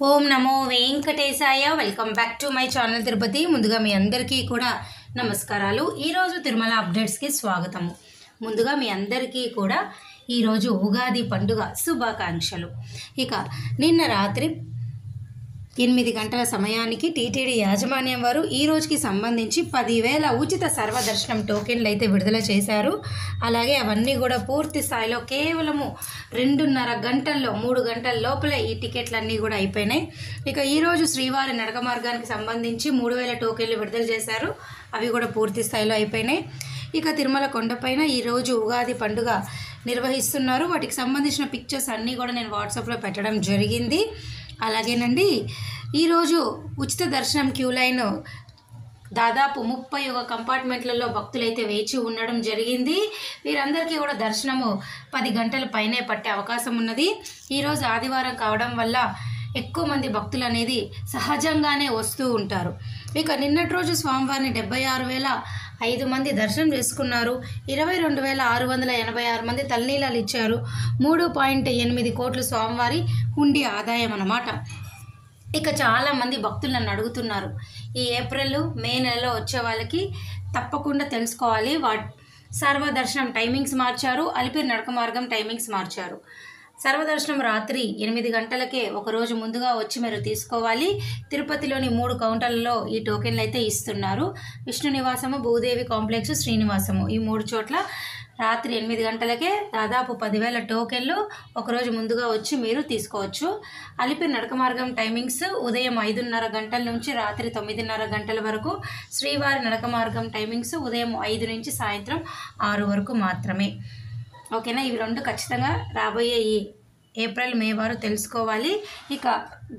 Om Namo Venkatesaya. Welcome back to my channel Tirupati. ముందుగా మీ అందరికీ కూడా నమస్కారాలు. ఈరోజు తిరుమల అప్డేట్స్కి స్వాగతము. ముందుగా మీ అందరికీ కూడా ఈరోజు ఉగాది పండుగ శుభాకాంక్షలు. ఇక నిన్న రాత్రి 8 గంటల సమయానికి టీటీడీ యాజమాన్యం వారు ఈ రోజుకి సంబంధించి 10,000 ఉచిత సర్వదర్శనం టోకెన్లు అయితే విడుదల చేశారు. అలాగే అవన్నీ కూడా పూర్తి స్థాయిలో కేవలము 2.5 గంటల్లో 3 గంటల లోపలే ఈ టికెట్లన్నీ కూడా అయిపోయినాయి. ఇక ఈరోజు శ్రీవారి నడక మార్గానికి సంబంధించి 3,000 టోకెన్లు విడుదల చేశారు. అవి కూడా పూర్తి స్థాయిలో అయిపోయినాయి. ఇక తిరుమల కొండపైన ఈరోజు ఉగాది పండుగ నిర్వహిస్తున్నారు. వాటికి సంబంధించిన పిక్చర్స్ అన్నీ కూడా నేను వాట్సాప్లో పెట్టడం జరిగింది. అలాగేనండి, ఈరోజు ఉచిత దర్శనం క్యూ లైన్ దాదాపు 31 కంపార్ట్మెంట్లలో భక్తులైతే వేచి ఉండడం జరిగింది. వీరందరికీ కూడా దర్శనము 10 గంటల పైనే పట్టే అవకాశం ఉన్నది. ఈరోజు ఆదివారం కావడం వల్ల ఎక్కువ మంది భక్తులు అనేది సహజంగానే వస్తూ ఉంటారు. ఇక నిన్నటి రోజు స్వామివారిని 76,005 మంది దర్శనం చేసుకున్నారు. 22,686 మంది తలనీలాలు ఇచ్చారు. 3.8 కోట్లు స్వామివారి హుండీ ఆదాయం అన్నమాట. ఇక చాలామంది భక్తులు నన్ను అడుగుతున్నారు, ఈ ఏప్రిల్ మే నెలలో వచ్చే వాళ్ళకి తప్పకుండా తెలుసుకోవాలి, సర్వదర్శనం టైమింగ్స్ మార్చారు, అలిపిరి నడక మార్గం టైమింగ్స్ మార్చారు. సర్వదర్శనం రాత్రి 8 గంటలకే ఒకరోజు ముందుగా వచ్చి మీరు తీసుకోవాలి. తిరుపతిలోని 3 కౌంటర్లలో ఈ టోకెన్లు అయితే ఇస్తున్నారు. విష్ణు నివాసము, భూదేవి కాంప్లెక్స్, శ్రీనివాసము, ఈ 3 చోట్ల రాత్రి 8 గంటలకే దాదాపు 10,000 టోకెన్లు ఒకరోజు ముందుగా వచ్చి మీరు తీసుకోవచ్చు. అలిపిరి నడక మార్గం టైమింగ్స్ ఉదయం 5:30 గంటల నుంచి రాత్రి 9:30 గంటల వరకు. శ్రీవారి నడక మార్గం టైమింగ్స్ ఉదయం 5 నుంచి సాయంత్రం 6 వరకు మాత్రమే. ఓకేనా, ఇవి 2 ఖచ్చితంగా రాబోయే ఈ ఏప్రిల్ మే వారు తెలుసుకోవాలి. ఇక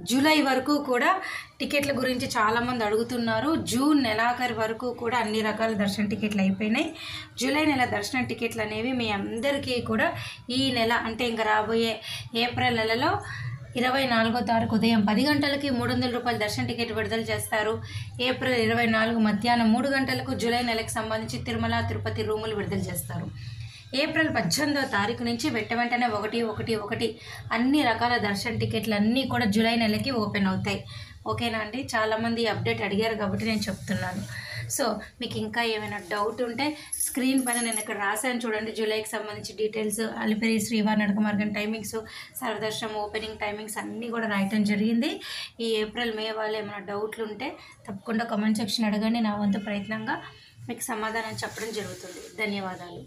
జూలై వరకు కూడా టికెట్ల గురించి చాలామంది అడుగుతున్నారు. జూన్ నెలాఖరు వరకు కూడా అన్ని రకాల దర్శన టికెట్లు అయిపోయినాయి. జూలై నెల దర్శన టికెట్లు అనేవి మీ అందరికీ కూడా ఈ నెల అంటే ఇంకా రాబోయే ఏప్రిల్ నెలలో 24వ తారీఖు ఉదయం 10 గంటలకి 300 రూపాయల దర్శన టికెట్ విడుదల చేస్తారు. ఏప్రిల్ 24 మధ్యాహ్నం 3 గంటలకు జూలై నెలకు సంబంధించి తిరుమల తిరుపతి రూములు విడుదల చేస్తారు. ఏప్రిల్ 18వ తారీఖు నుంచి వెంటనే 1 అన్ని రకాల దర్శన టికెట్లు అన్నీ కూడా జూలై నెలకి ఓపెన్ అవుతాయి. ఓకేనా అండి, చాలామంది అప్డేట్ అడిగారు కాబట్టి నేను చెప్తున్నాను. సో మీకు ఇంకా ఏమైనా డౌట్ ఉంటే స్క్రీన్ పైన నేను ఇక్కడ రాశాను చూడండి. జూలైకి సంబంధించి డీటెయిల్స్, అలిపిరి శ్రీవారి నడక మార్గం టైమింగ్స్, సర్వదర్శనం ఓపెనింగ్ టైమింగ్స్ అన్నీ కూడా రాయటం జరిగింది. ఈ ఏప్రిల్ మే వాళ్ళు ఏమైనా డౌట్లు ఉంటే తప్పకుండా కామెంట్ సెక్షన్ అడగండి. నా వంతు ప్రయత్నంగా మీకు సమాధానం చెప్పడం జరుగుతుంది. ధన్యవాదాలు.